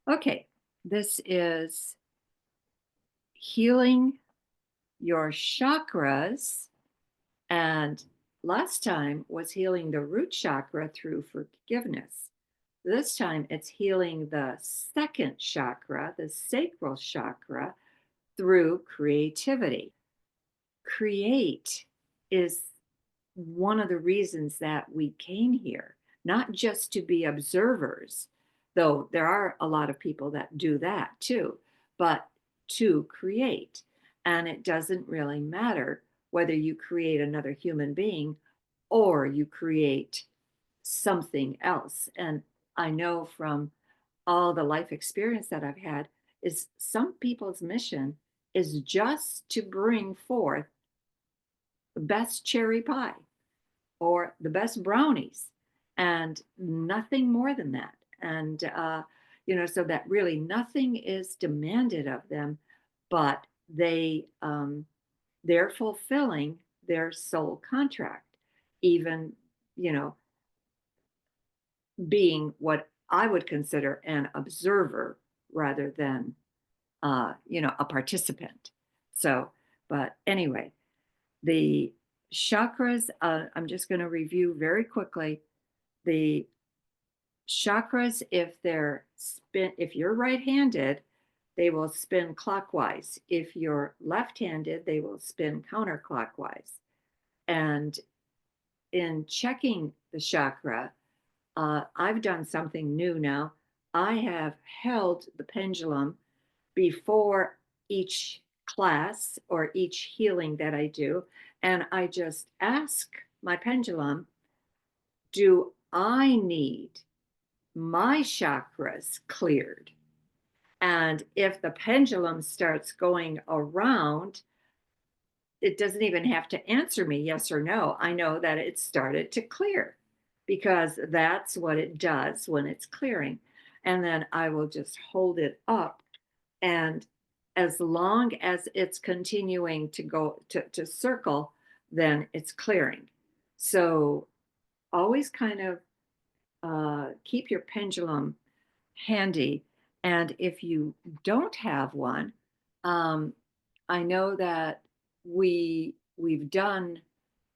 Okay, this is healing your chakras. And last time was healing the root chakra through forgiveness. This time it's healing the second chakra, the sacral chakra, through creativity. Create is one of the reasons that we came here, not just to be observers, though there are a lot of people that do that too, but to create. And it doesn't really matter whether you create another human being or you create something else. And I know from all the life experience that I've had is some people's mission is just to bring forth the best cherry pie or the best brownies and nothing more than that. And, so that really nothing is demanded of them, but they're fulfilling their soul contract, even, you know, being what I would consider an observer rather than, a participant. So, but anyway, the chakras, I'm just going to review very quickly. The chakras, if you're right-handed, they will spin clockwise. If you're left-handed, they will spin counterclockwise. And in checking the chakra, I've done something new now. I have held the pendulum before each class or each healing that I do, and I just ask my pendulum, do I need my chakras cleared? And if the pendulum starts going around, it doesn't even have to answer me yes or no. I know that it started to clear because that's what it does when it's clearing. And then I will just hold it up. And as long as it's continuing to go to circle, then it's clearing. So always kind of keep your pendulum handy. And if you don't have one, um, I know that we've done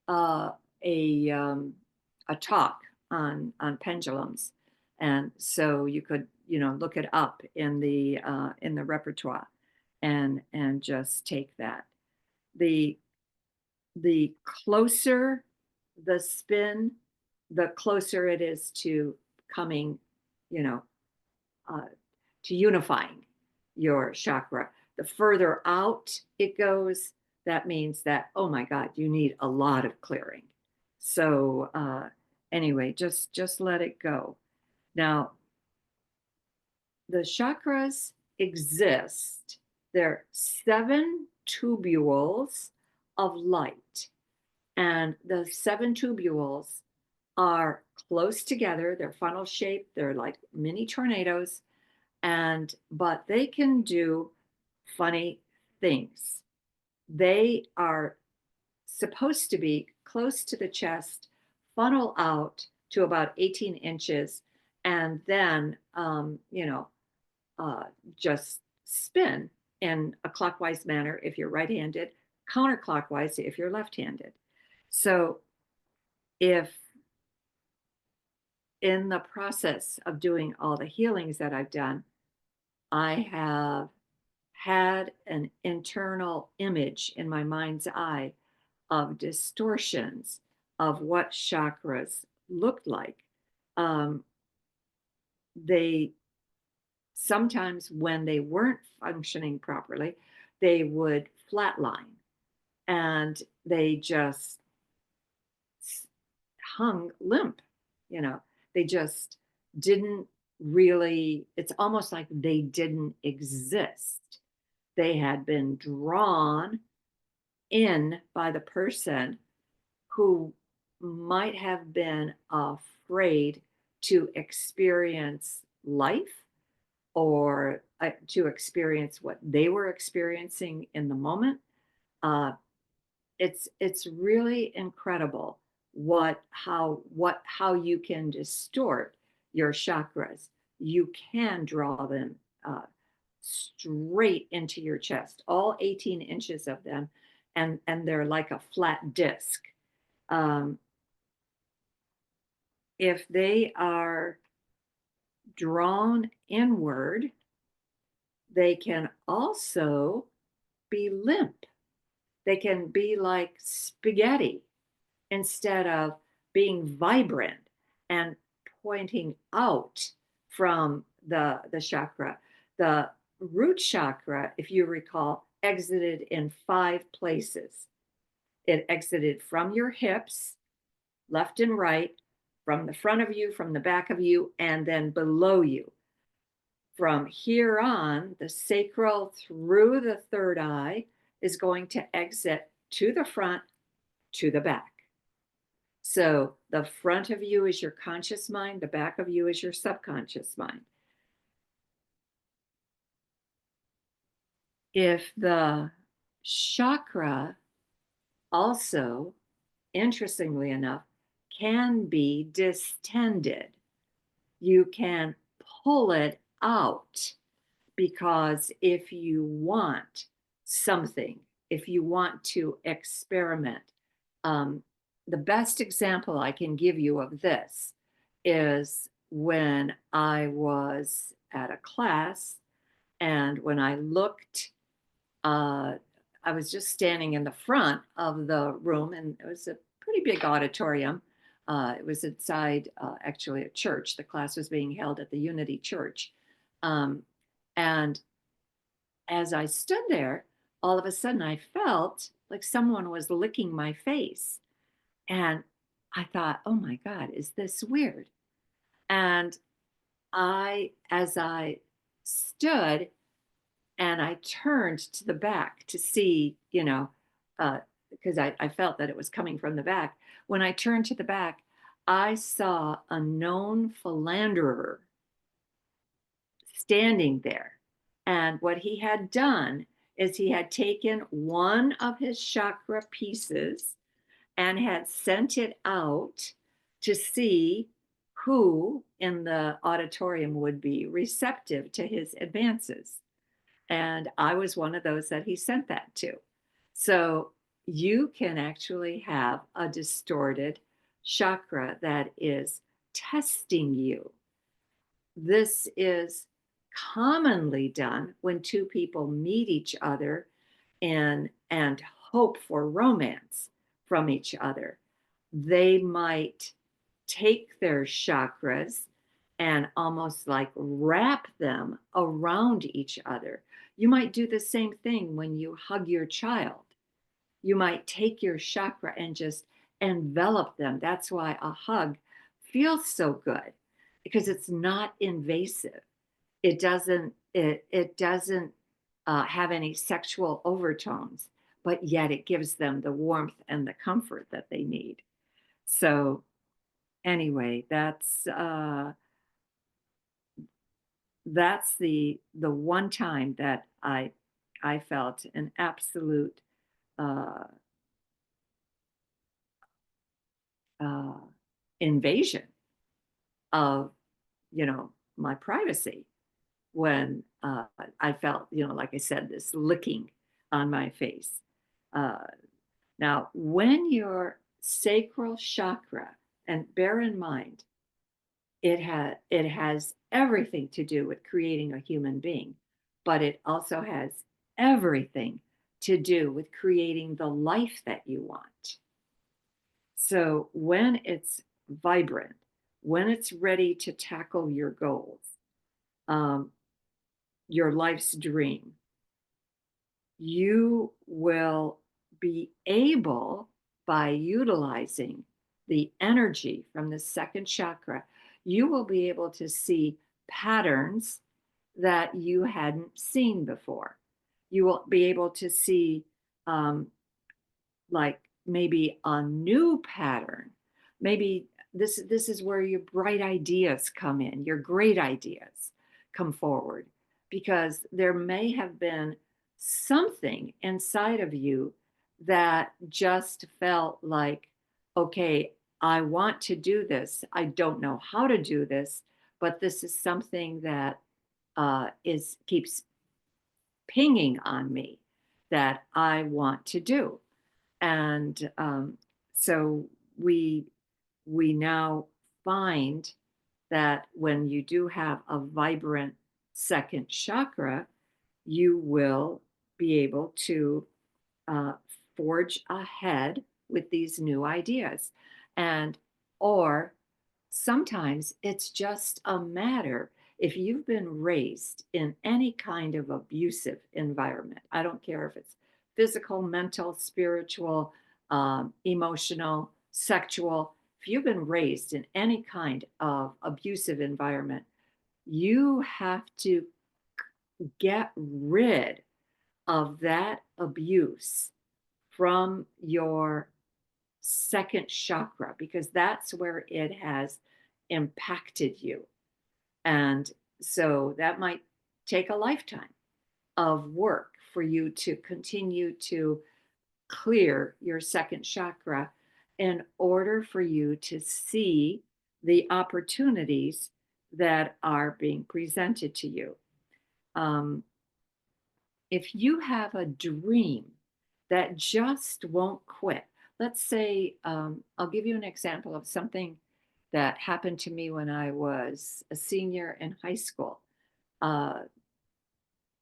uh, a a talk on pendulums, and so you could look it up in the repertoire, and just take that. The the closer the spin, the closer it is to coming, you know, uh, to unifying your chakra. The further out it goes, that means that, oh my God, you need a lot of clearing. So anyway, just let it go. Now, the chakras exist. They're 7 tubules of light. And the 7 tubules are close together. They're funnel shaped. They're like mini tornadoes. But they can do funny things. They are supposed to be close to the chest, funnel out to about 18 inches, and then, uh, just spin in a clockwise manner if you're right-handed, counterclockwise if you're left-handed. So if in the process of doing all the healings that I've done, I have had an internal image in my mind's eye of distortions of what chakras looked like. Um, they sometimes, when they weren't functioning properly, they would flatline and they just hung limp. You know, they just didn't really, it's almost like they didn't exist. They had been drawn in by the person who might have been afraid to experience life or to experience what they were experiencing in the moment. Uh, it's really incredible how you can distort your chakras. you can draw them straight into your chest, all 18 inches of them, and they're like a flat disc. If they are drawn inward, they can also be limp. They can be like spaghetti instead of being vibrant and pointing out from the chakra. The root chakra, if you recall, exited in 5 places. It exited from your hips, left and right, from the front of you, from the back of you, and then below you. From here on, the sacral through the third eye is going to exit to the front, to the back. So the front of you is your conscious mind, the back of you is your subconscious mind. If the chakra also, interestingly enough, can be distended, you can pull it out, because if you want something, if you want to experiment, the best example I can give you of this is when I was at a class, and when I looked, I was just standing in the front of the room, and it was a pretty big auditorium. It was inside, actually, a church. The class was being held at the Unity Church. And as I stood there, all of a sudden I felt like someone was licking my face. And I thought, oh my God, is this weird? And as I stood and I turned to the back to see, because I felt that it was coming from the back. When I turned to the back, I saw a known philanderer standing there. And what he had done is he had taken one of his chakra pieces and had sent it out to see who in the auditorium would be receptive to his advances. And I was one of those that he sent that to. So you can actually have a distorted chakra that is testing you. This is commonly done when two people meet each other and hope for romance from each other. They might take their chakras and almost like wrap them around each other. You might do the same thing when you hug your child. You might take your chakra and just envelop them. That's why a hug feels so good, because it's not invasive. It doesn't have any sexual overtones, but yet it gives them the warmth and the comfort that they need. So anyway, that's the one time that I felt an absolute uh, uh, invasion of my privacy, when I felt, like I said, this licking on my face. Uh, Now, when your sacral chakra, and bear in mind, it has everything to do with creating a human being, but it also has everything to do with creating the life that you want. So when it's vibrant, when it's ready to tackle your goals, um, your life's dream, you will be able, by utilizing the energy from the second chakra, you will be able to see patterns that you hadn't seen before. You will be able to see, like maybe a new pattern. Maybe this is where your bright ideas come in, your great ideas come forward, because there may have been something inside of you that just felt like, okay, I want to do this. I don't know how to do this, but this is something that keeps pinging on me that I want to do. And so we now find that when you do have a vibrant second chakra, you will be able to uh, forge ahead with these new ideas. And, or sometimes it's just a matter, if you've been raised in any kind of abusive environment, I don't care if it's physical, mental, spiritual, emotional, sexual, if you've been raised in any kind of abusive environment, you have to get rid of that abuse from your second chakra, because that's where it has impacted you. And so that might take a lifetime of work for you to continue to clear your second chakra in order for you to see the opportunities that are being presented to you. Um, if you have a dream that just won't quit, let's say, I'll give you an example of something that happened to me when I was a senior in high school. Uh,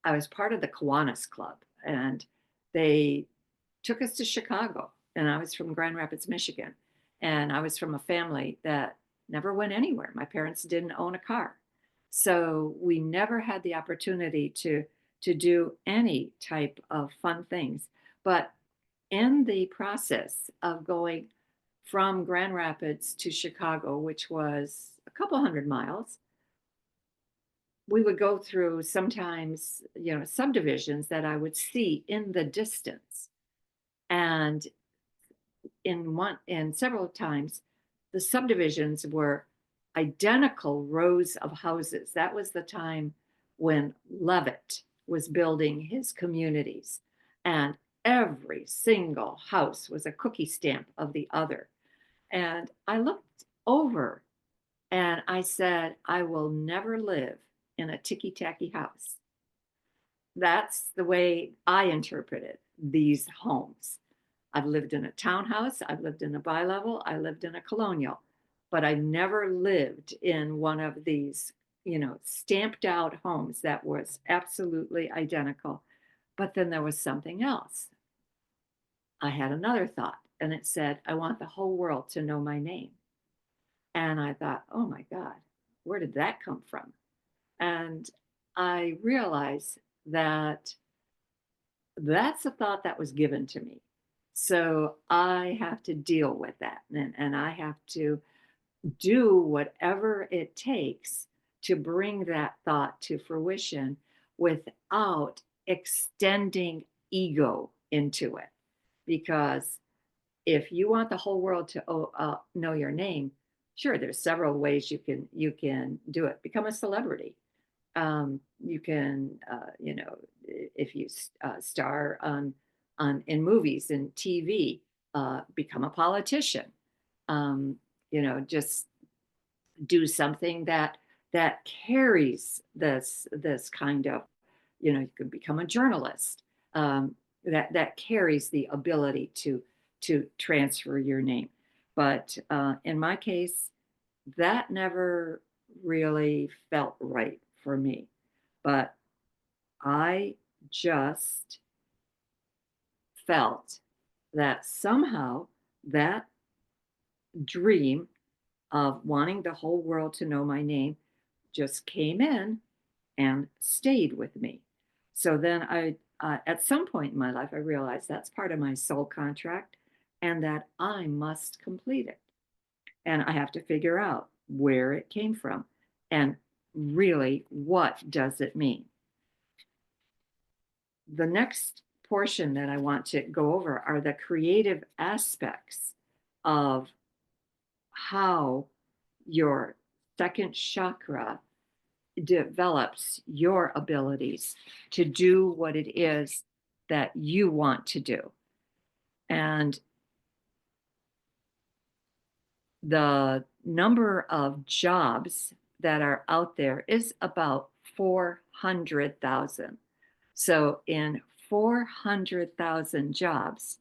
I was part of the Kiwanis Club, and they took us to Chicago. And I was from Grand Rapids, Michigan. And I was from a family that never went anywhere. My parents didn't own a car. So we never had the opportunity to do any type of fun things. But in the process of going from Grand Rapids to Chicago, which was a couple hundred miles, we would go through sometimes, subdivisions that I would see in the distance. And and several times, the subdivisions were identical rows of houses. That was the time when Levitt was building his communities. And every single house was a cookie stamp of the other. And I looked over and I said, I will never live in a ticky tacky house. That's the way I interpreted these homes. I've lived in a townhouse, I've lived in a bi-level, I lived in a colonial, but I never lived in one of these, stamped out homes that was absolutely identical. But then there was something else. I had another thought, and it said, I want the whole world to know my name. And I thought, oh my God, where did that come from? And I realized that that's a thought that was given to me. So I have to deal with that. And I have to do whatever it takes to bring that thought to fruition without extending ego into it. Because if you want the whole world to know your name, sure, there's several ways you can do it. Become a celebrity. You can, if you star in movies and TV, become a politician. Just do something that carries this kind of, you could become a journalist, that carries the ability to transfer your name. But in my case, that never really felt right for me. But I just felt that somehow that dream of wanting the whole world to know my name just came in and stayed with me. So then at some point in my life, I realized that's part of my soul contract and that I must complete it. And I have to figure out where it came from and really what does it mean. The next portion that I want to go over are the creative aspects of how your second chakra develops your abilities to do what it is that you want to do. And the number of jobs that are out there is about 400,000. So in 400,000 jobs,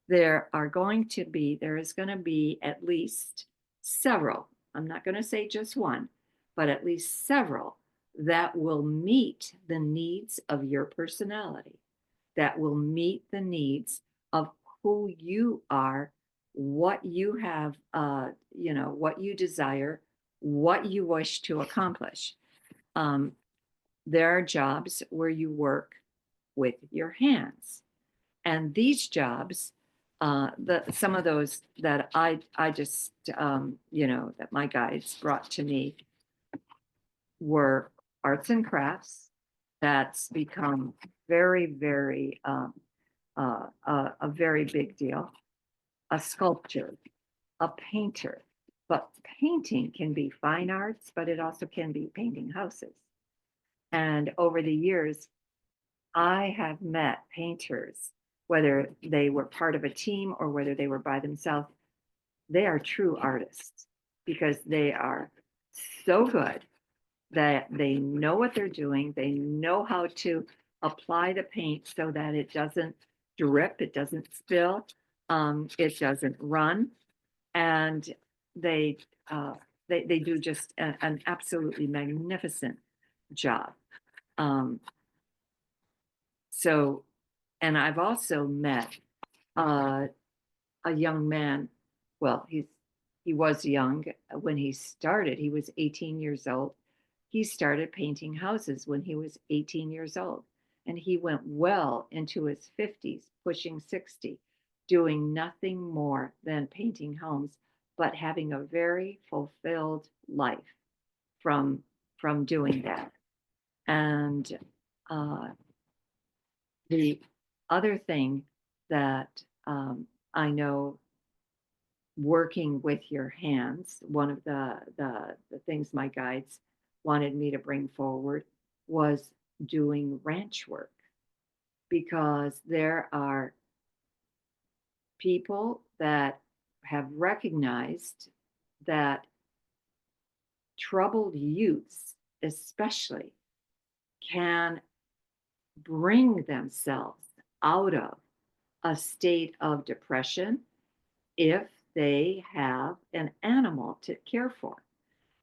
there is going to be at least several, I'm not going to say just one, but at least several that will meet the needs of your personality, that will meet the needs of who you are, what you have, what you desire, what you wish to accomplish. Um, there are jobs where you work with your hands. And these jobs, some of those that I just, that my guides brought to me were arts and crafts. That's become very, very, a very big deal. A sculptor, a painter, but painting can be fine arts, but it also can be painting houses. And over the years, I have met painters, whether they were part of a team or whether they were by themselves. They are true artists because they are so good that they know what they're doing. They know how to apply the paint so that it doesn't drip, it doesn't spill, it doesn't run, and they they do just an absolutely magnificent job. Um, so, and I've also met uh, a young man. Well, he was young when he started. He was 18 years old. He started painting houses when he was 18 years old, and he went well into his 50s, pushing 60, doing nothing more than painting homes, but having a very fulfilled life from doing that. And uh, the other thing that I know working with your hands, one of the things my guides wanted me to bring forward was doing ranch work because there are people that have recognized that troubled youths, especially, can bring themselves out of a state of depression if they have an animal to care for,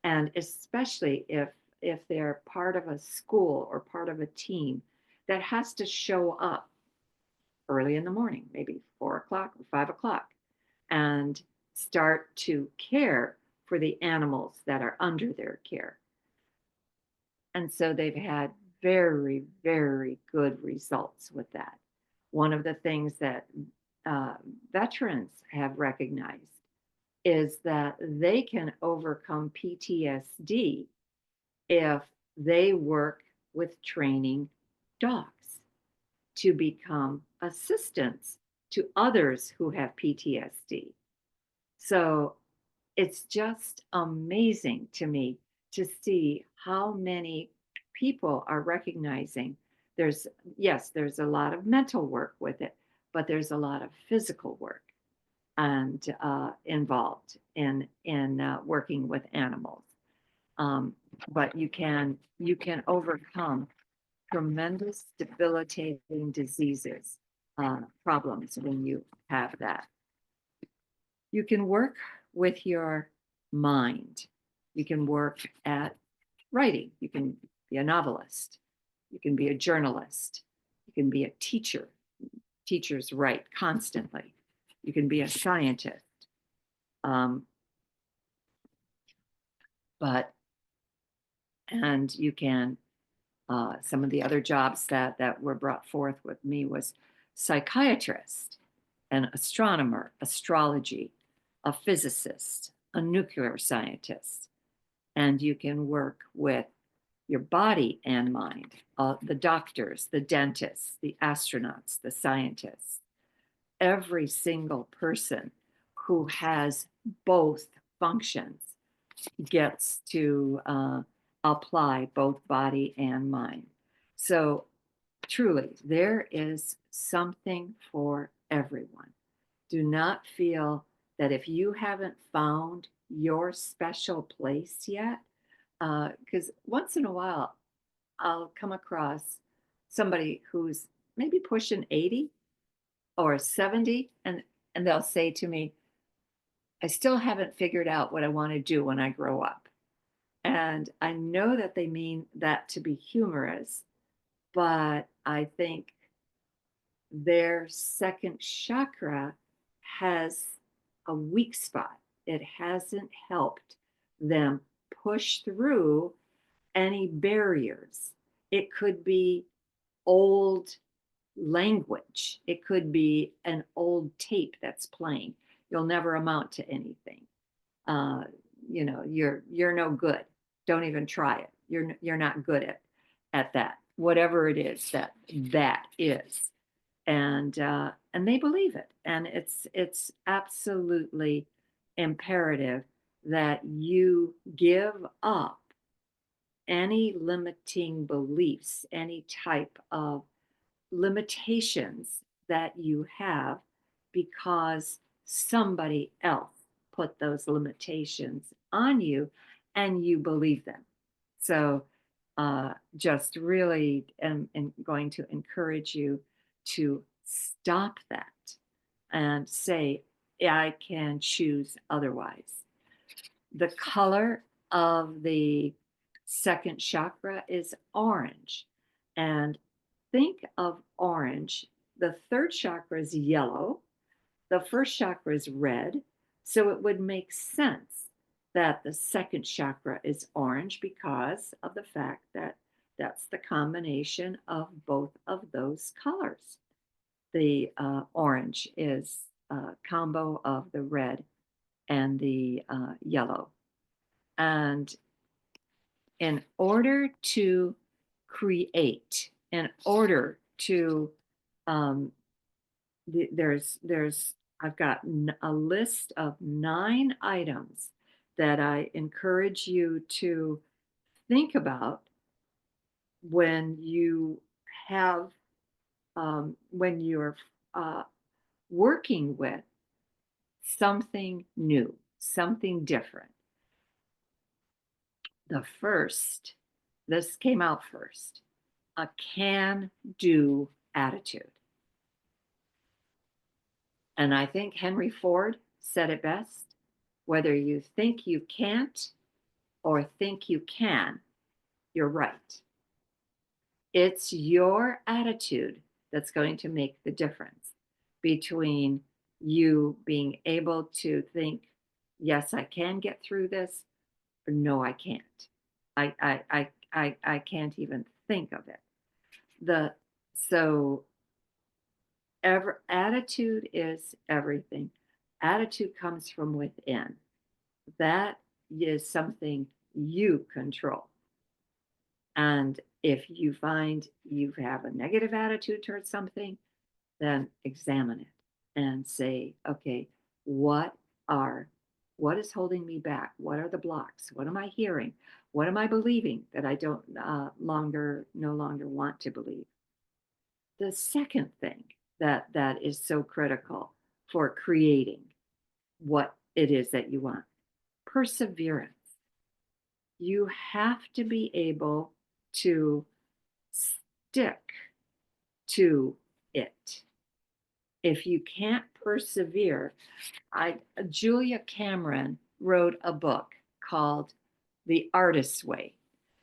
and especially if they're part of a school or part of a team that has to show up early in the morning, maybe 4 o'clock or 5 o'clock, and start to care for the animals that are under their care. And so they've had very, very good results with that. One of the things that veterans have recognized is that they can overcome PTSD if they work with training dogs to become assistants to others who have PTSD. So it's just amazing to me to see how many people are recognizing there's, yes, there's a lot of mental work with it, but there's a lot of physical work and involved in working with animals. But you can overcome tremendous debilitating diseases, problems when you have that. You can work with your mind. You can work at writing. You can be a novelist. You can be a journalist. You can be a teacher. Teachers write constantly. You can be a scientist. Um, but, and you can, some of the other jobs that were brought forth with me was psychiatrist, an astronomer, astrology, a physicist, a nuclear scientist. And you can work with your body and mind, the doctors, the dentists, the astronauts, the scientists. Every single person who has both functions gets to apply both body and mind. So truly, there is something for everyone. Do not feel that if you haven't found your special place yet, because once in a while I'll come across somebody who's maybe pushing 80 or 70, and they'll say to me, I still haven't figured out what I want to do when I grow up. And I know that they mean that to be humorous, but I think their second chakra has a weak spot. It hasn't helped them push through any barriers. It could be old language, it could be an old tape that's playing. You'll never amount to anything. Uh, you're no good. Don't even try it. You're not good at that. Whatever it is that is, and they believe it, and it's absolutely imperative that you give up any limiting beliefs, any type of limitations that you have because somebody else put those limitations on you and you believe them. So, just really am going to encourage you to stop that and say, yeah, I can choose otherwise. The color of the second chakra is orange. And think of orange. The third chakra is yellow. The first chakra is red. So it would make sense that the second chakra is orange because of the fact that that's the combination of both of those colors. The orange is a combo of the red and the yellow. And in order to create, in order to, um, there's, I've got a list of 9 items that I encourage you to think about when you have, when you're uh, working with something new, something different. The first, this came out first, a can do attitude. And I think Henry Ford said it best, whether you think you can't or think you can, you're right. It's your attitude that's going to make the difference between you being able to think, yes, I can get through this, or no, I can't. I can't even think of it. The so attitude is everything. Attitude comes from within. That is something you control. And if you find you have a negative attitude towards something, then examine it and say, okay, what are what is holding me back? What are the blocks? What am I hearing? What am I believing that I don't no longer want to believe? The second thing that is so critical for creating what it is that you want, perseverance. You have to be able to stick to it. If you can't persevere, Julia Cameron wrote a book called The Artist's Way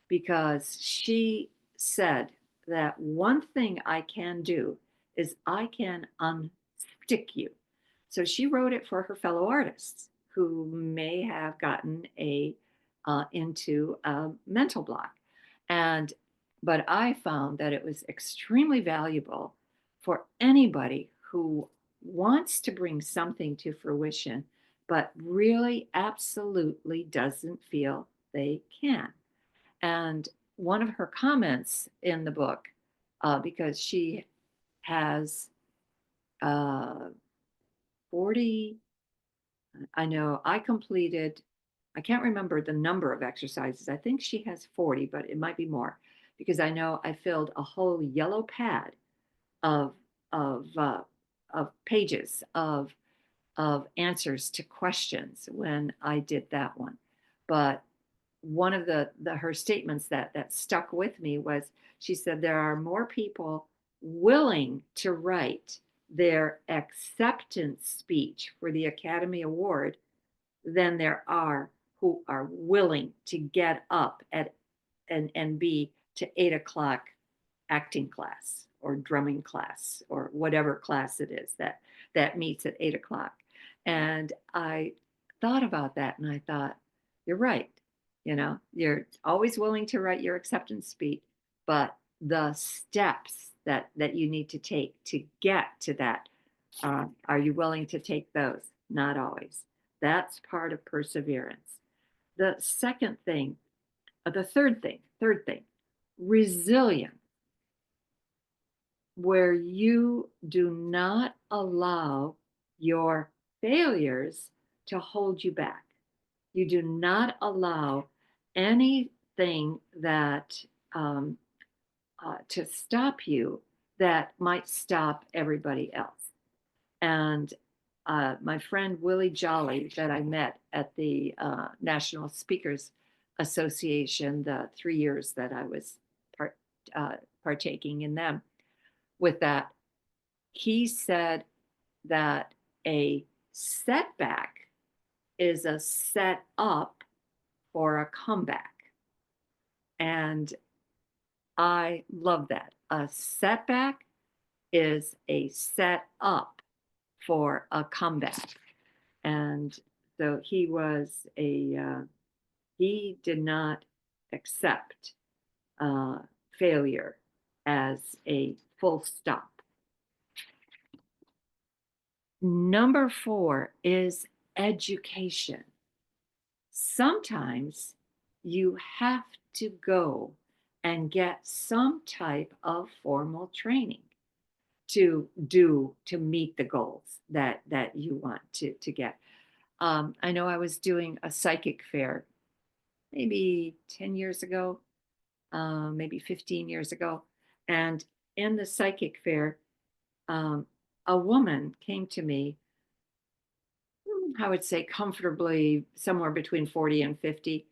because she said that one thing I can do is I can unstick you. So she wrote it for her fellow artists who may have gotten into a mental block. And but I found that it was extremely valuable for anybody who wants to bring something to fruition, but really absolutely doesn't feel they can. And one of her comments in the book, because she has 40, I know I completed, I can't remember the number of exercises. I think she has 40, but it might be more because I know I filled a whole yellow pad of of uh, of pages of answers to questions when I did that one. But one of her statements that stuck with me was, she said there are more people willing to write their acceptance speech for the Academy Award than there are who are willing to get up at and be to 8 o'clock acting class or drumming class or whatever class it is that meets at 8 o'clock. And I thought about that and I thought, you're right. You're always willing to write your acceptance speech, but the steps that you need to take to get to that, are you willing to take those? Not always. That's part of perseverance. The second thing, the third thing, resilience, where you do not allow your failures to hold you back. You do not allow anything that to stop you that might stop everybody else. And my friend Willie Jolly, that I met at the National Speakers Association, the 3 years that I was partaking in them with that, he said that a setback is a set up for a comeback. And I love that. A setback is a set up for a comeback. And so he did not accept failure as a full stop. Number 4 is education. Sometimes you have to go and get some type of formal training to meet the goals that you want to get. I know I was doing a psychic fair maybe 10 years ago, maybe 15 years ago. And in the psychic fair, a woman came to me, I would say comfortably somewhere between 40 and 50,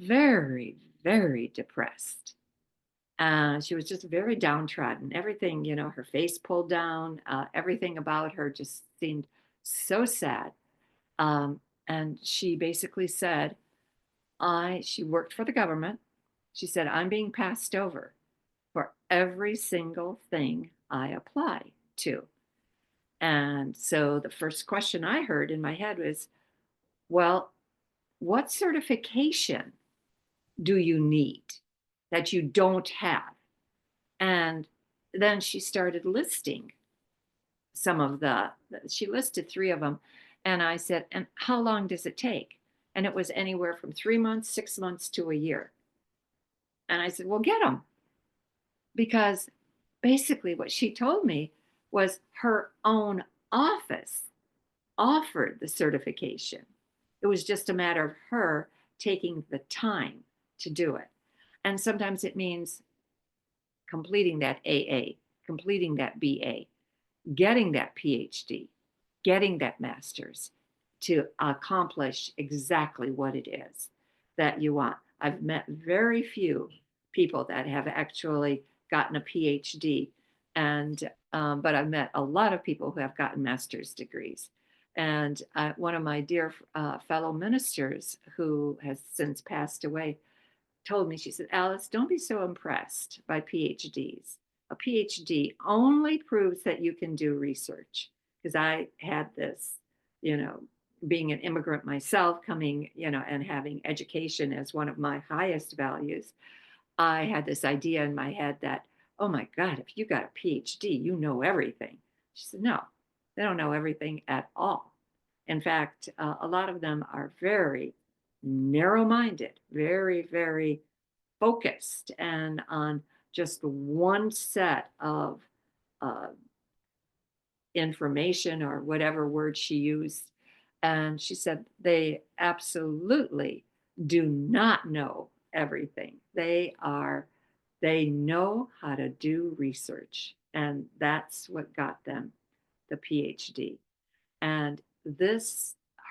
very, very depressed. She was just very downtrodden. Everything, her face pulled down, everything about her just seemed so sad. And she basically said, she worked for the government. She said, I'm being passed over for every single thing I apply to. And so the first question I heard in my head was, well, what certification do you need that you don't have? And then she started listing she listed 3 of them. And I said, and how long does it take? And it was anywhere from 3 months, 6 months to a year. And I said, well, get them. Because basically what she told me was her own office offered the certification. It was just a matter of her taking the time to do it. And sometimes it means completing that AA, completing that BA, getting that PhD, getting that master's to accomplish exactly what it is that you want. I've met very few people that have actually gotten a PhD, and but I've met a lot of people who have gotten master's degrees. And one of my dear fellow ministers, who has since passed away, told me, she said, Alice, don't be so impressed by PhDs. A PhD only proves that you can do research. Because I had this, being an immigrant myself, coming, and having education as one of my highest values, I had this idea in my head that, oh my God, if you got a PhD, you know everything. She said, no, they don't know everything at all. In fact, a lot of them are very narrow-minded, very, very focused and on just one set of information, or whatever word she used. And she said they absolutely do not know everything. They know how to do research, and that's what got them the PhD. And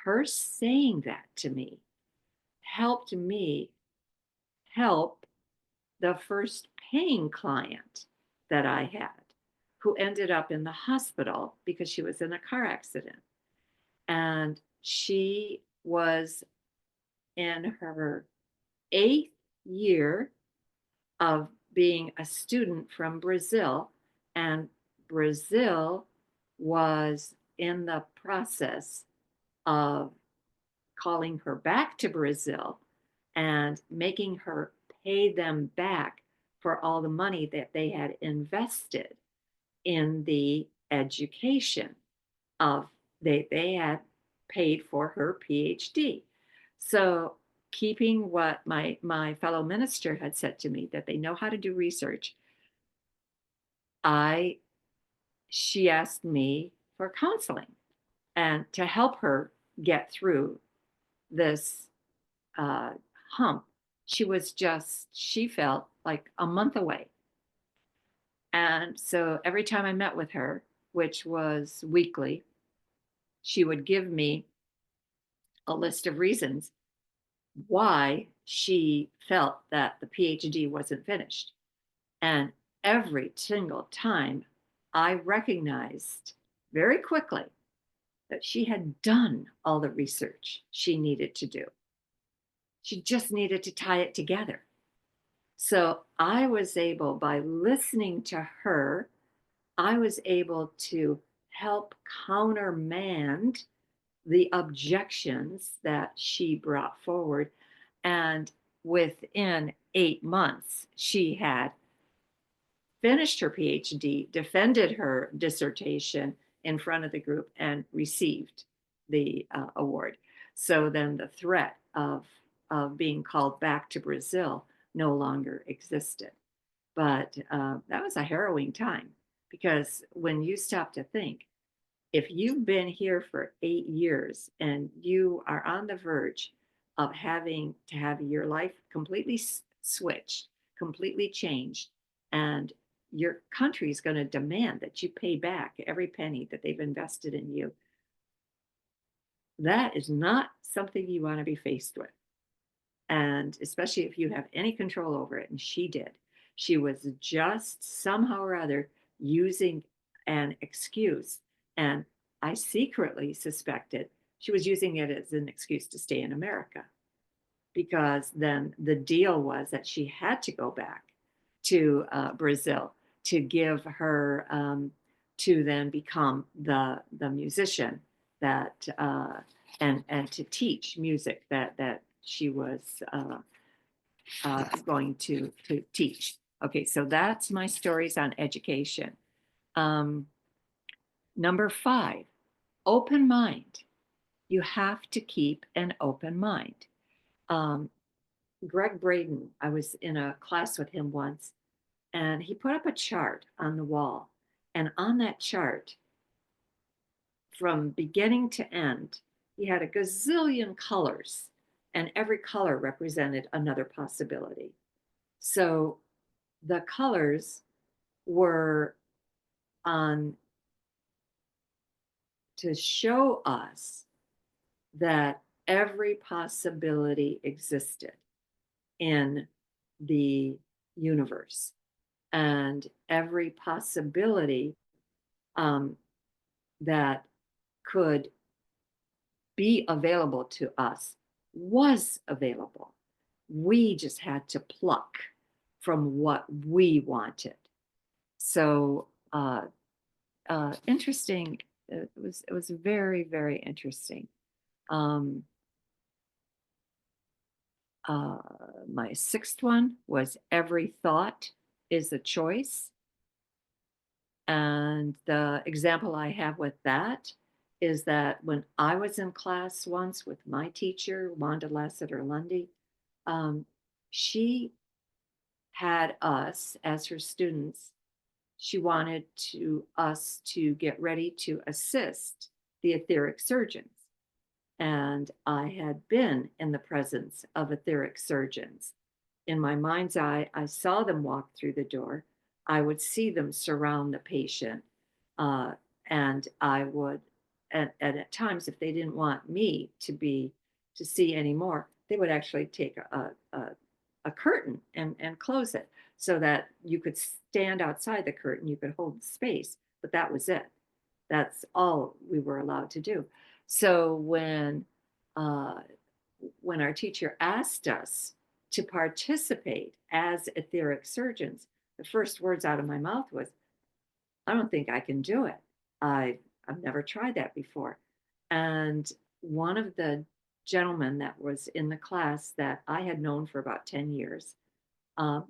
her saying that to me helped me help the first paying client that I had, who ended up in the hospital because she was in a car accident. And she was in her 8th year of being a student from Brazil. And Brazil was in the process of calling her back to Brazil and making her pay them back for all the money that they had invested in the education of they had paid for her PhD. So keeping what my fellow minister had said to me, that they know how to do research, I she asked me for counseling and to help her get through this uh, hump. She felt like a month away. And so every time I met with her, which was weekly, she would give me a list of reasons why she felt that the PhD wasn't finished. And every single time I recognized very quickly that she had done all the research she needed to do. She just needed to tie it together. So I was able, by listening to her, I was able to help countermand the objections that she brought forward. And within 8 months, she had finished her PhD, defended her dissertation in front of the group, and received the award. So then the threat of being called back to Brazil no longer existed. But that was a harrowing time, because when you stop to think, if you've been here for 8 years and you are on the verge of having to have your life completely switched, completely changed, and your country is going to demand that you pay back every penny that they've invested in you, that is not something you want to be faced with. And especially if you have any control over it. And she did. She was just somehow or other using an excuse. And I secretly suspected she was using it as an excuse to stay in America, because then the deal was that she had to go back to Brazil to give her, to then become the musician that, and to teach music that she was going to teach. Okay, so that's my stories on education. Number 5, open mind. You have to keep an open mind. Greg Braden, I was in a class with him once, and he put up a chart on the wall. And on that chart, from beginning to end, he had a gazillion colors, and every color represented another possibility. So the colors were on to show us that every possibility existed in the universe, and every possibility that could be available to us was available. We just had to pluck from what we wanted. So interesting. It was very, very interesting. Um, my 6th one was every thought is a choice. And the example I have with that is that when I was in class once with my teacher, Wanda Lassiter Lundy, she had us as her students. She wanted us to get ready to assist the etheric surgeons. And I had been in the presence of etheric surgeons. In my mind's eye, I saw them walk through the door. I would see them surround the patient. And I would, and at times, if they didn't want me to see anymore, they would actually take a a curtain and close it so that you could stand outside the curtain, you could hold the space, but that was it. That's all we were allowed to do. So uh, when our teacher asked us to participate as etheric surgeons, the first words out of my mouth was, I don't think I can do it. I've never tried that before. And one of the gentlemen that was in the class that I had known for about 10 years, um,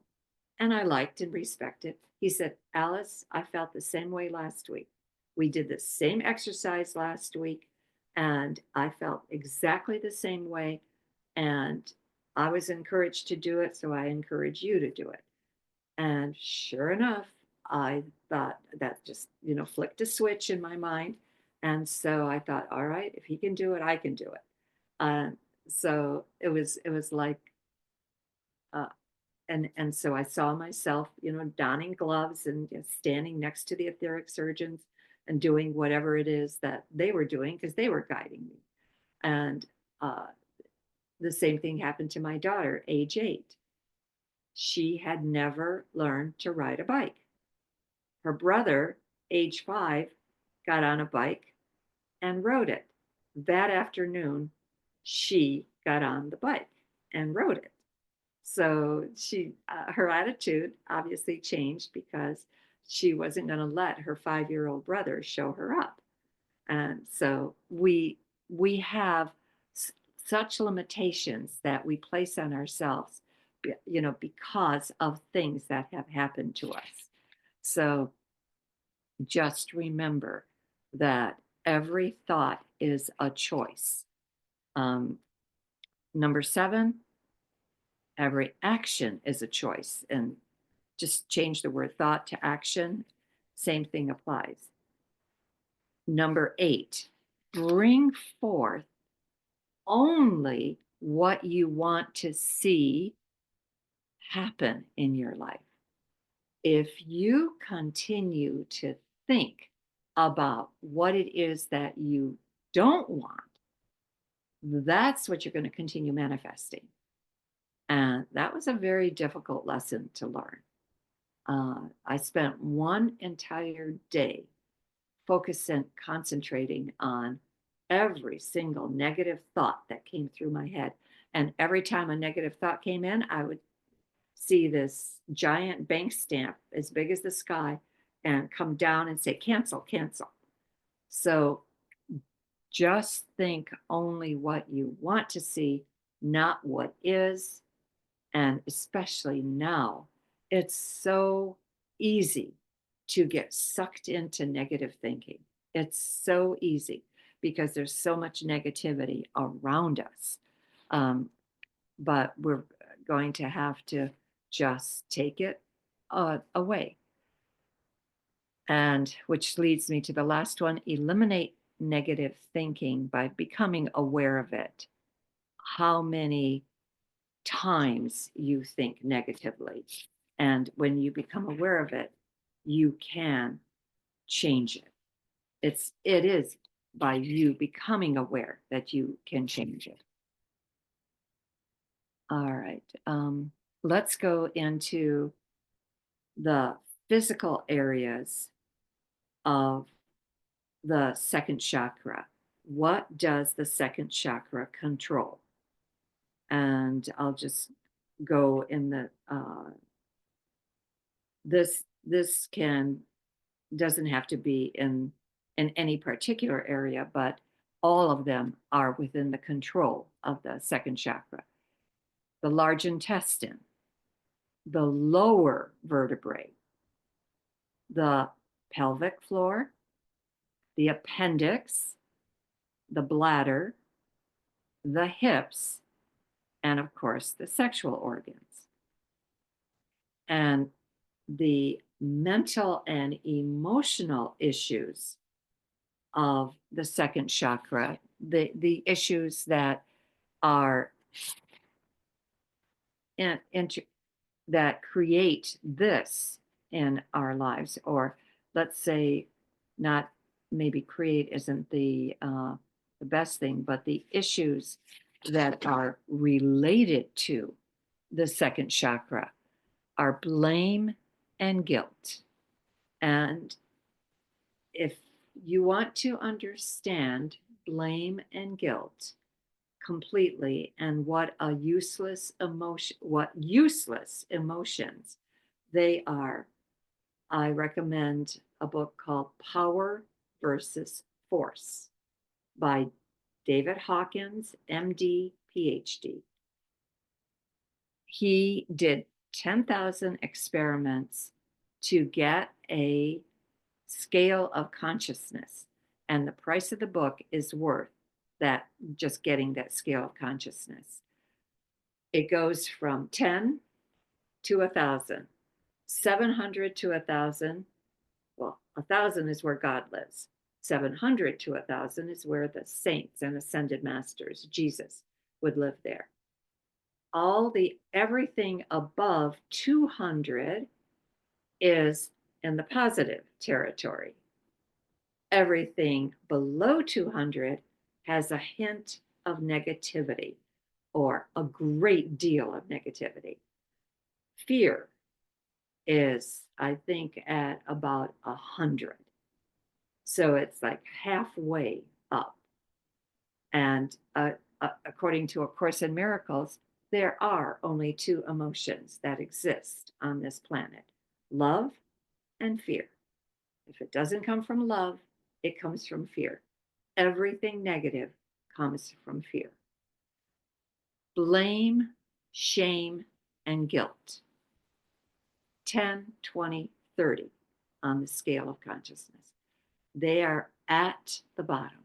and I liked and respected, he said, Alice, I felt the same way last week. We did the same exercise last week, and I felt exactly the same way. And I was encouraged to do it, so I encourage you to do it. And sure enough, I thought that just, flicked a switch in my mind. And so I thought, all right, if he can do it, I can do it. So it was like, uh, and so I saw myself, donning gloves and standing next to the etheric surgeons and doing whatever it is that they were doing because they were guiding me. And uh, the same thing happened to my daughter, age 8. She had never learned to ride a bike. Her brother, age 5, got on a bike and rode it. That afternoon, she got on the bike and rode it. So her attitude obviously changed because she wasn't going to let her 5-year-old brother show her up. And so we have such limitations that we place on ourselves, because of things that have happened to us. So just remember that every thought is a choice. Number 7, every action is a choice. And just change the word thought to action. Same thing applies. Number 8, bring forth only what you want to see happen in your life. If you continue to think about what it is that you don't want, that's what you're going to continue manifesting. And that was a very difficult lesson to learn. I spent one entire day concentrating on every single negative thought that came through my head. And every time a negative thought came in, I would see this giant bank stamp as big as the sky and come down and say, cancel, cancel. So just think only what you want to see, not what is. And especially now, it's so easy to get sucked into negative thinking. It's so easy because there's so much negativity around us. But we're going to have to just take it away. And which leads me to the last one, eliminate negative thinking by becoming aware of it. How many times you think negatively. And when you become aware of it, you can change it. It is by you becoming aware that you can change it. All right. Let's go into the physical areas of the second chakra. What does the second chakra control? And I'll just go in the this doesn't have to be in any particular area, but all of them are within the control of the second chakra. The large intestine, the lower vertebrae, the pelvic floor, the appendix, the bladder, the hips, and of course the sexual organs. And the mental and emotional issues of the second chakra, the issues that are that create this in our lives, or let's say, not maybe create isn't the best thing, but the issues that are related to the second chakra are blame and guilt. And if you want to understand blame and guilt completely and what useless emotions they are, I recommend a book called Power versus Force by David Hawkins, MD, PhD. He did 10,000 experiments to get a scale of consciousness. And the price of the book is worth that, just getting that scale of consciousness. It goes from 10 to 1,000, 700 to 1,000. Well, 1,000 is where God lives. 700 to 1,000 is where the saints and ascended masters, Jesus, would live there. Everything above 200 is in the positive territory. Everything below 200 has a hint of negativity or a great deal of negativity. Fear is, I think, at about 100. So it's like halfway up. And according to A Course in Miracles, there are only two emotions that exist on this planet: love and fear. If it doesn't come from love, it comes from fear. Everything negative comes from fear. Blame, shame, and guilt. 10, 20, 30 on the scale of consciousness. They are at the bottom.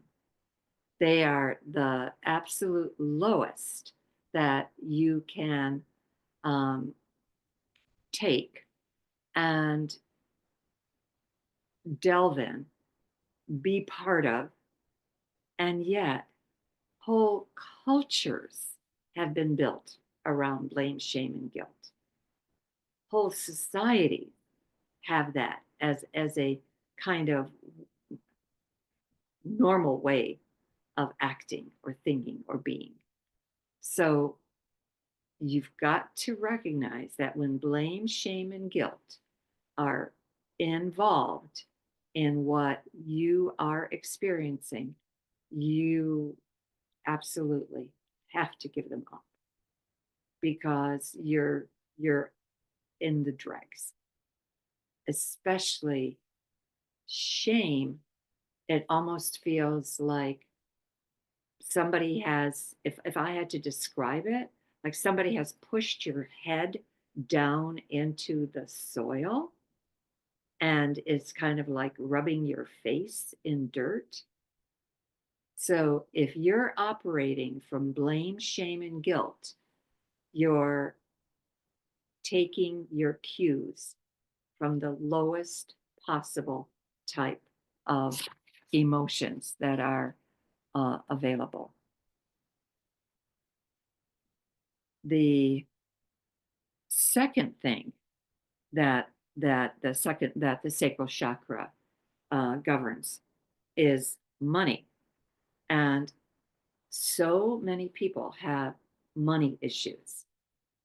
They are the absolute lowest that you can take and delve in, be part of, and yet whole cultures have been built around blame, shame, and guilt. Whole societies have that as a kind of normal way of acting or thinking or being. So you've got to recognize that when blame, shame, and guilt are involved in what you are experiencing, you absolutely have to give them up, because you're in the dregs. Especially shame, it almost feels like somebody has, if I had to describe it, like somebody has pushed your head down into the soil and it's kind of like rubbing your face in dirt. So if you're operating from blame, shame, and guilt, you're taking your cues from the lowest possible type of emotions that are available. The second thing that the sacral chakra governs is money. And so many people have money issues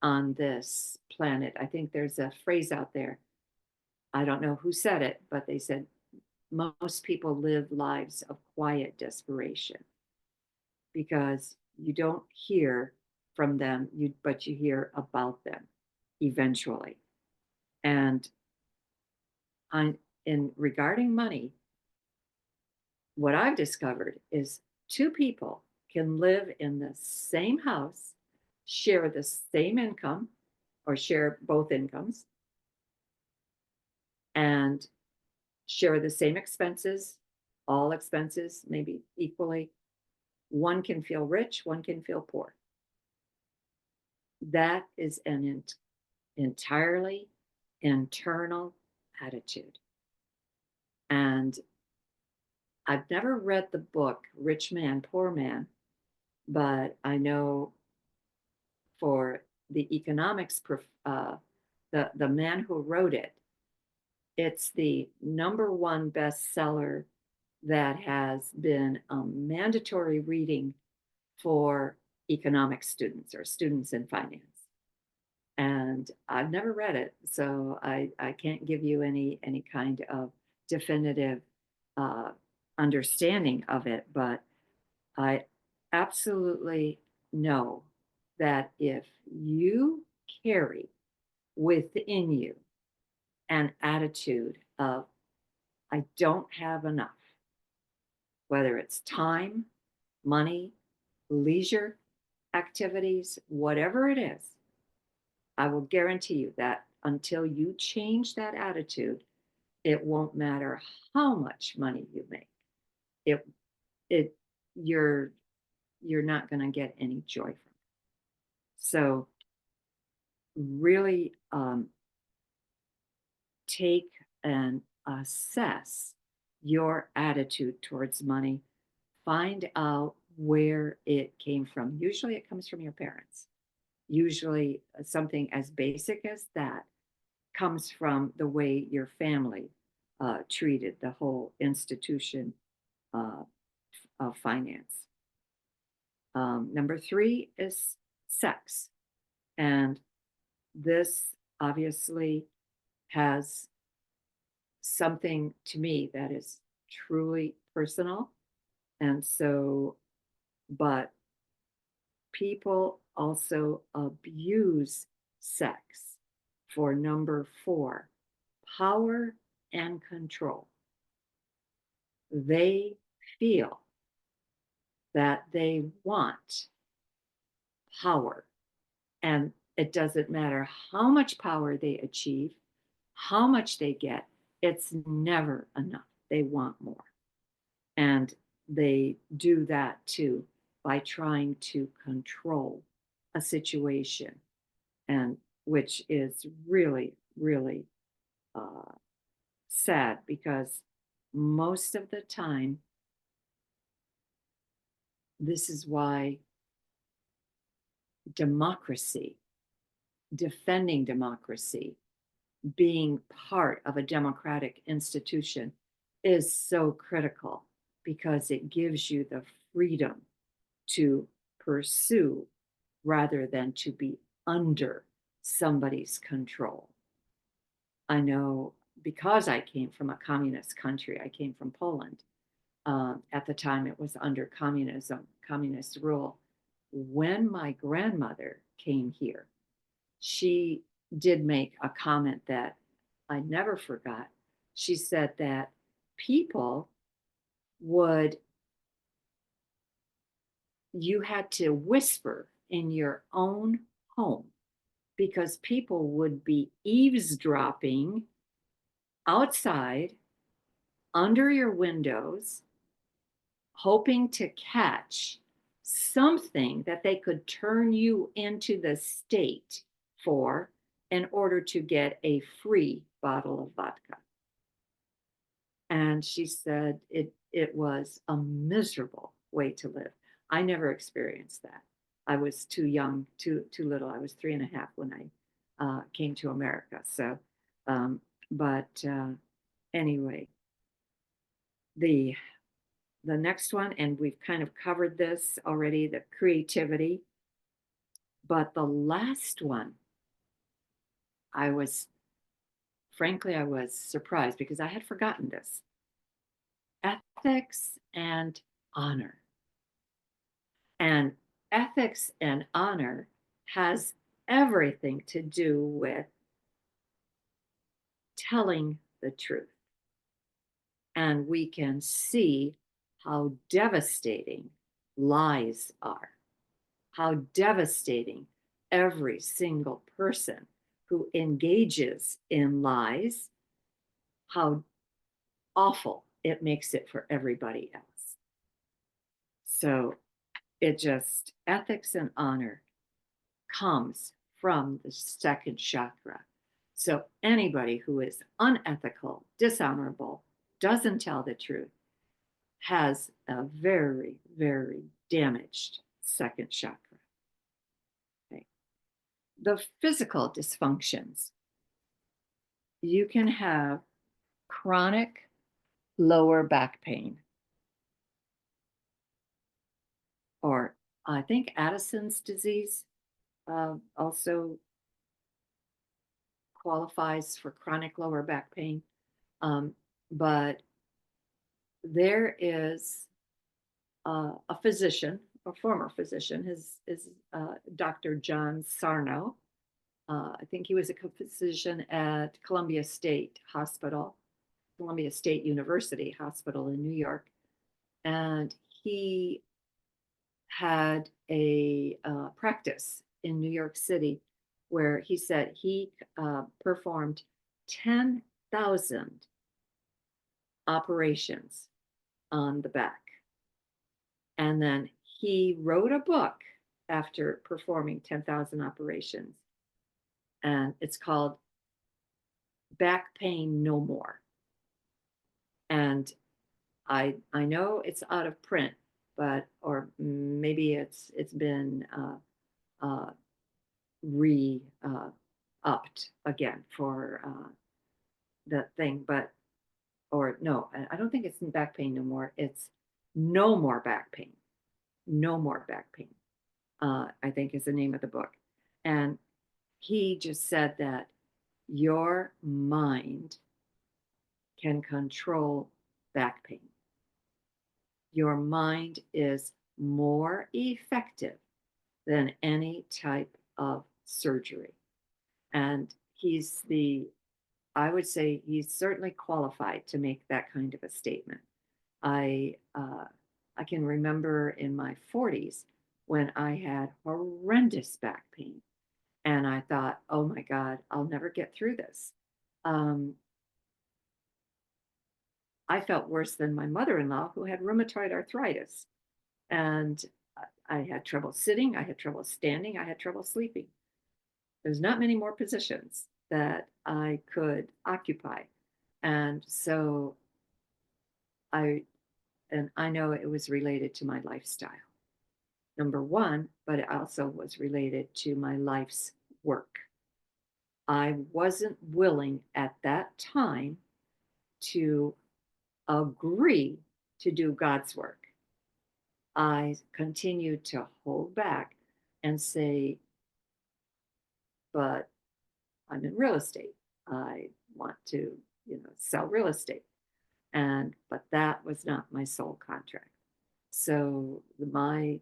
on this planet. I think there's a phrase out there, I don't know who said it, but they said most people live lives of quiet desperation, because you don't hear from them, but you hear about them eventually. And in regarding money, what I've discovered is two people can live in the same house, share the same income, or share both incomes, and share the same expenses, all expenses, maybe equally. One can feel rich, one can feel poor. That is an entirely internal attitude. And I've never read the book Rich Man, Poor Man, but I know for the economics, the man who wrote it, it's the #1 bestseller that has been a mandatory reading for economics students or students in finance. and I've never read it, so I can't give you any kind of definitive uh, understanding of it, but I absolutely know that if you carry within you an attitude of I don't have enough, whether it's time, money, leisure activities, whatever it is, I will guarantee you that until you change that attitude, it won't matter how much money you make. It it you're you're not going to get any joy from it. So really take and assess your attitude towards money. Find out where it came from. Usually it comes from your parents. Usually something as basic as that comes from the way your family treated the whole institution uh, of finance. Number three is sex. And this obviously has something to me that is truly personal. And so, but people also abuse sex for number four, power and control. They feel that they want power, and it doesn't matter how much power they achieve, how much they get, it's never enough. They want more. And they do that too by trying to control a situation, and which is really, really uh, sad because most of the time, this is why democracy, defending democracy, being part of a democratic institution is so critical because it gives you the freedom to pursue rather than to be under somebody's control. I know because I came from a communist country, I came from Poland. At the time, it was under communism, communist rule. When my grandmother came here, she did make a comment that I never forgot. She said that people would, you had to whisper in your own home because people would be eavesdropping outside under your windows, hoping to catch something that they could turn you into the state for in order to get a free bottle of vodka. And she said it was a miserable way to live. I never experienced that. I was too young, too little. I was 3.5 when I came to America. So, but anyway, the the next one, and we've kind of covered this already, the creativity. But the last one, I was frankly, I was surprised because I had forgotten this. Ethics and honor. And ethics and honor has everything to do with telling the truth. And we can see how devastating lies are, how devastating every single person who engages in lies, how awful it makes it for everybody else. So it just, ethics and honor comes from the second chakra. So anybody who is unethical, dishonorable, doesn't tell the truth, has a very, very damaged second chakra. Okay. The physical dysfunctions. You can have chronic lower back pain, or I think Addison's disease also qualifies for chronic lower back pain. But there is a physician, a former physician, his is Dr. John Sarno. I think he was a physician at Columbia State Hospital, Columbia State University Hospital in New York. And he had a practice in New York City where he said he performed 10,000 operations on the back. And then he wrote a book after performing 10,000 operations. And it's called Back Pain No More. And I know it's out of print, but or maybe it's been re upped again for the thing, but or no, I don't think it's Back Pain No More. It's No More Back Pain. No More Back Pain, I think is the name of the book. And he just said that your mind can control back pain. Your mind is more effective than any type of surgery. And I would say he's certainly qualified to make that kind of a statement. I can remember in my 40s when I had horrendous back pain. And I thought, oh my God, I'll never get through this. I felt worse than my mother-in-law who had rheumatoid arthritis. And I had trouble sitting, I had trouble standing, I had trouble sleeping. There's not many more positions that I could occupy. And so I know it was related to my lifestyle, number one, but it also was related to my life's work. I wasn't willing at that time to agree to do God's work. I continued to hold back and say, but I'm in real estate. I want to, sell real estate. But that was not my soul contract. So my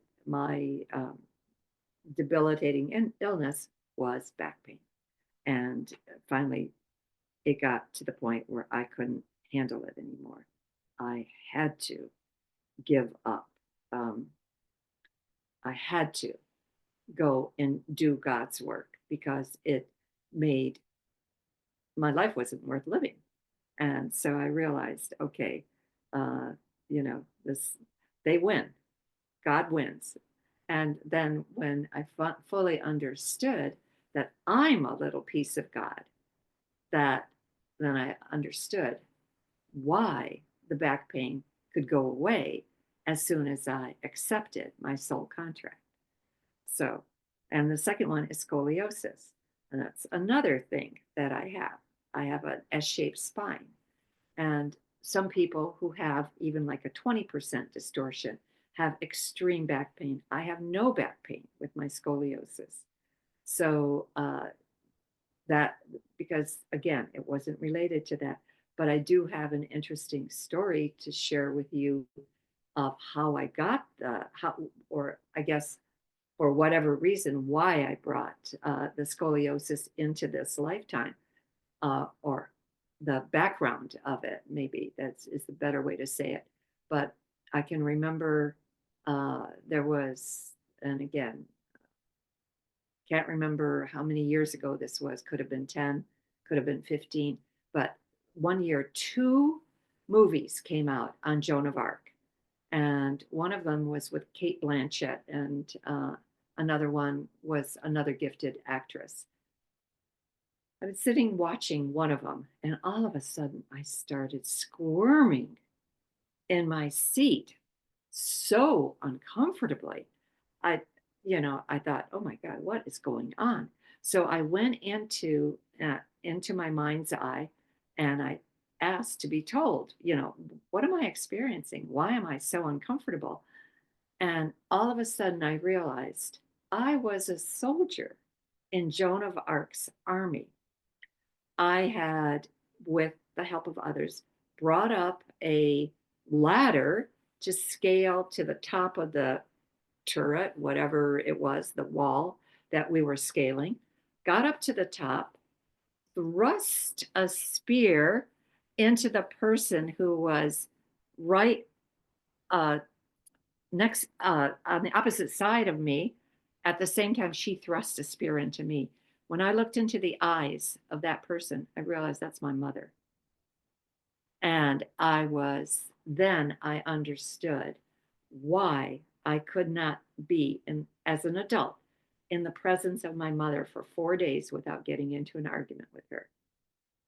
debilitating illness was back pain. And finally, it got to the point where I couldn't handle it anymore. I had to give up. I had to go and do God's work because it made my life wasn't worth living. And so I realized, okay, they win. God wins. And then when I fully understood that I'm a little piece of God, then I understood why the back pain could go away as soon as I accepted my soul contract. So, and the second one is scoliosis. And that's another thing that I have. I have an S-shaped spine. And some people who have even like a 20% distortion have extreme back pain. I have no back pain with my scoliosis. So that, because again, it wasn't related to that, but I do have an interesting story to share with you of how I got or I guess for whatever reason, why I brought the scoliosis into this lifetime, or the background of it, maybe is the better way to say it. But I can remember there was, and again, can't remember how many years ago this was, could have been 10, could have been 15, but one year, 2 movies came out on Joan of Arc. And one of them was with Cate Blanchett, and another one was another gifted actress. I was sitting watching one of them, and all of a sudden I started squirming in my seat so uncomfortably. I thought, oh my God, what is going on? So I went into my mind's eye, and I asked to be told, what am I experiencing? Why am I so uncomfortable? And all of a sudden I realized I was a soldier in Joan of Arc's army. I had, with the help of others, brought up a ladder to scale to the top of the turret, whatever it was, the wall that we were scaling, got up to the top, thrust a spear into the person who was right next on the opposite side of me. At the same time, she thrust a spear into me. When I looked into the eyes of that person, I realized that's my mother. And then I understood why I could not be as an adult in the presence of my mother for 4 days without getting into an argument with her.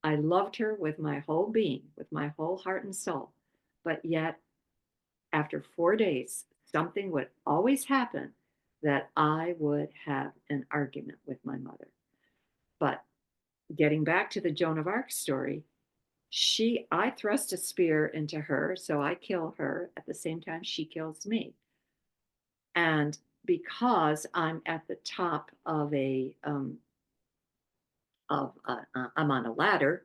I loved her with my whole being, with my whole heart and soul. But yet, after 4 days, something would always happen that I would have an argument with my mother. But getting back to the Joan of Arc story, I thrust a spear into her, so I kill her at the same time she kills me. And because I'm at the top of I'm on a ladder,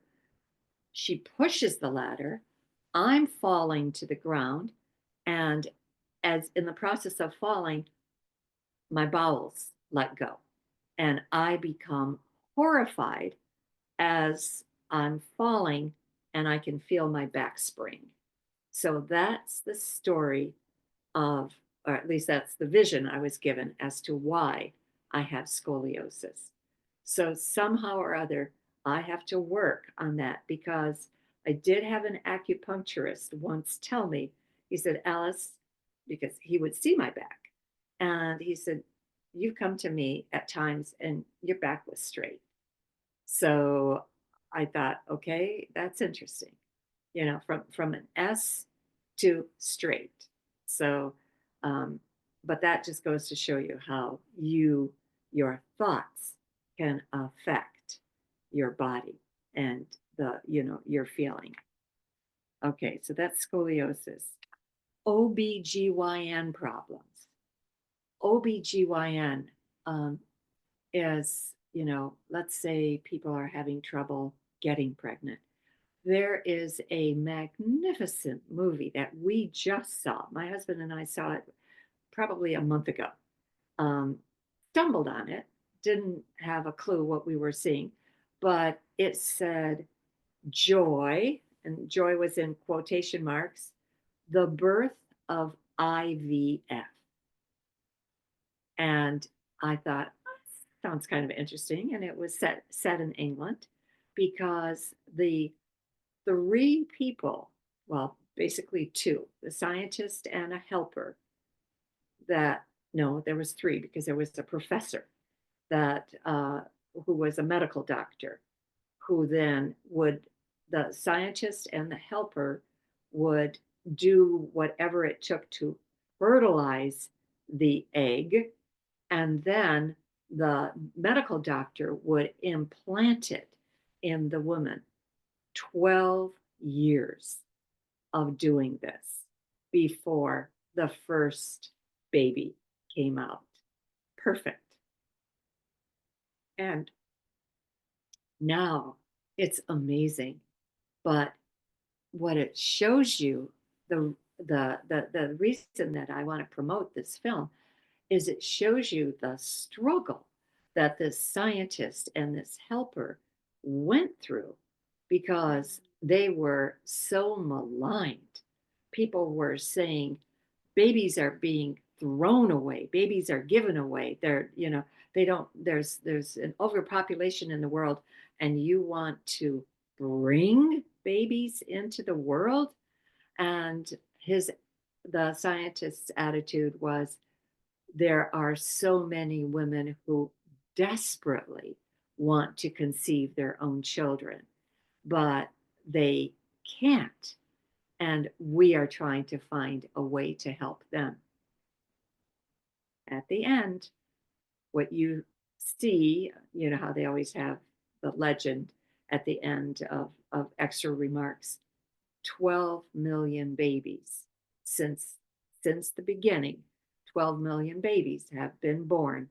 she pushes the ladder. I'm falling to the ground, and as in the process of falling, my bowels let go, and I become horrified as I'm falling, and I can feel my back spring. So that's the story of, or at least that's the vision I was given as to why I have scoliosis. So somehow or other, I have to work on that, because I did have an acupuncturist once tell me, he said, Alice, because he would see my back, and he said, you come to me at times and your back was straight. So I thought, okay, that's interesting, from an S to straight. So, um, but that just goes to show you how your thoughts can affect your body and your feeling. Okay, so that's scoliosis. OBGYN problems. OBGYN is, let's say people are having trouble getting pregnant. There is a magnificent movie that we just saw. My husband and I saw it probably a month ago. Um, Stumbled on it, didn't have a clue what we were seeing, but it said joy, and joy was in quotation marks, the birth of IVF. And I thought, sounds kind of interesting. And it was set in England, because the three people, well, basically two, the scientist and a helper, that, no, there was three, because there was a professor that who was a medical doctor, who then the scientist and the helper would do whatever it took to fertilize the egg, and then the medical doctor would implant it in the woman. 12 years of doing this before the first baby came out. Perfect. And now it's amazing. But what it shows you, the reason that I want to promote this film is it shows you the struggle that this scientist and this helper went through, because they were so maligned. People were saying babies are being thrown away, babies are given away. They don't, there's an overpopulation in the world, and you want to bring babies into the world. And the scientist's attitude was, there are so many women who desperately want to conceive their own children, but they can't. And we are trying to find a way to help them. At the end, what you see, how they always have the legend at the end of extra remarks, 12 million babies since the beginning. 12 million babies have been born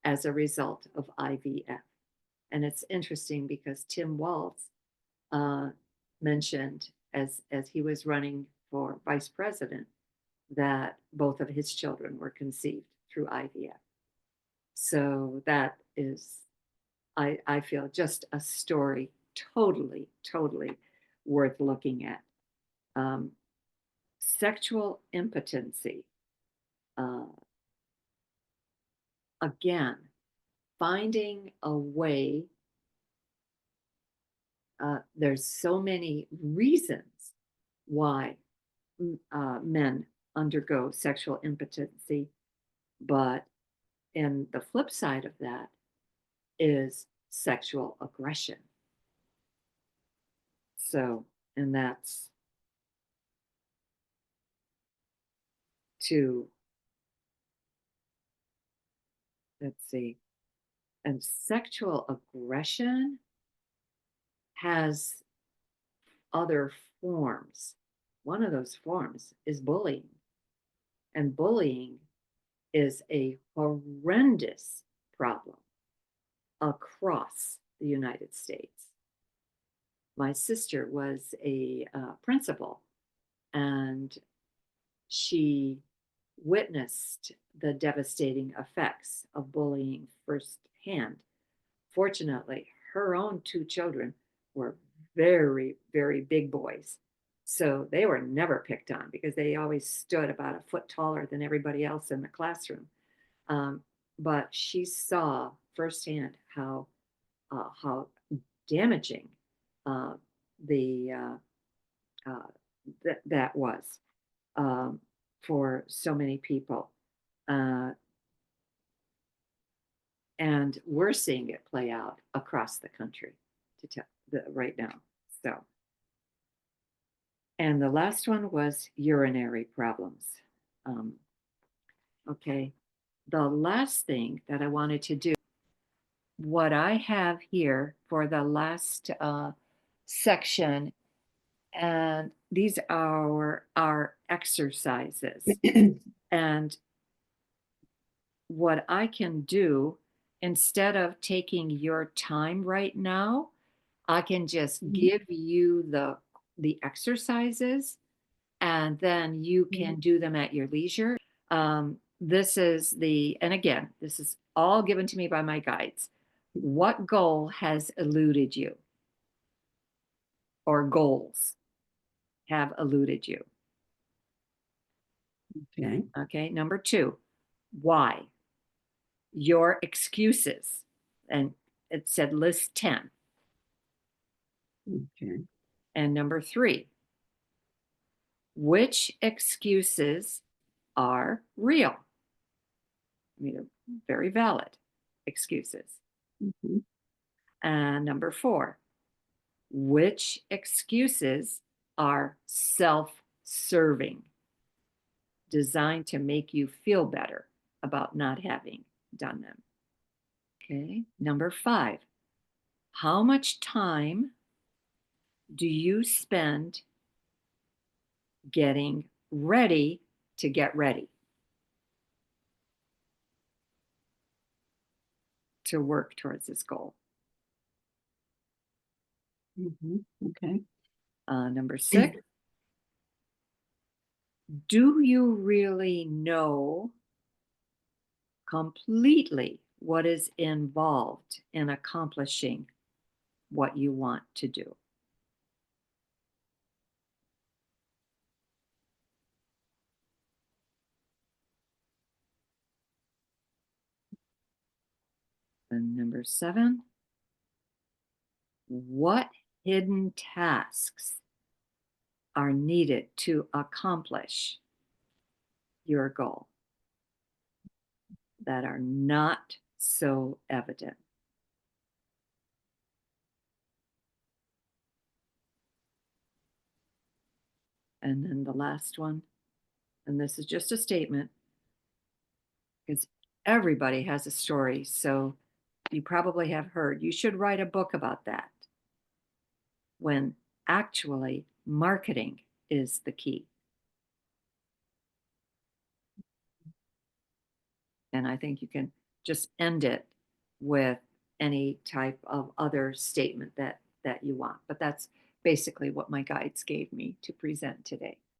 as a result of IVF. And it's interesting because Tim Walz mentioned as he was running for vice president that both of his children were conceived through IVF. So that is, I feel, just a story totally, totally worth looking at. Sexual impotency. Again, finding a way. There's so many reasons why men undergo sexual impotency, but and the flip side of that is sexual aggression. So, and that's to, let's see, and sexual aggression has other forms. One of those forms is bullying. And bullying is a horrendous problem across the United States. My sister was a principal, and she witnessed the devastating effects of bullying firsthand. Fortunately, her own two children were very, very big boys. So they were never picked on because they always stood about a foot taller than everybody else in the classroom. But she saw firsthand how damaging the that was for so many people. And we're seeing it play out across the country right now. So, and the last one was urinary problems. Okay, the last thing that I wanted to do, what I have here for the last section, and these are our exercises. And what I can do, instead of taking your time right now, I can just give you the exercises, and then you can do them at your leisure. This is and again, this is all given to me by my guides. What goal has eluded you? Or goals have eluded you? Okay. Okay. Number 2, why? Your excuses. And it said list 10. Okay. And number 3, which excuses are real? I mean, they're very valid excuses. And number 4, which excuses are self-serving, designed to make you feel better about not having done them? Okay. Number 5, how much time do you spend getting ready to get ready to work towards this goal? Okay. Number 6, do you really know completely what is involved in accomplishing what you want to do? And number 7, what hidden tasks are needed to accomplish your goal that are not so evident? And then the last one, and this is just a statement, because everybody has a story. So you probably have heard, you should write a book about that, when actually marketing is the key. And I think you can just end it with any type of other statement that you want. But that's basically what my guides gave me to present today.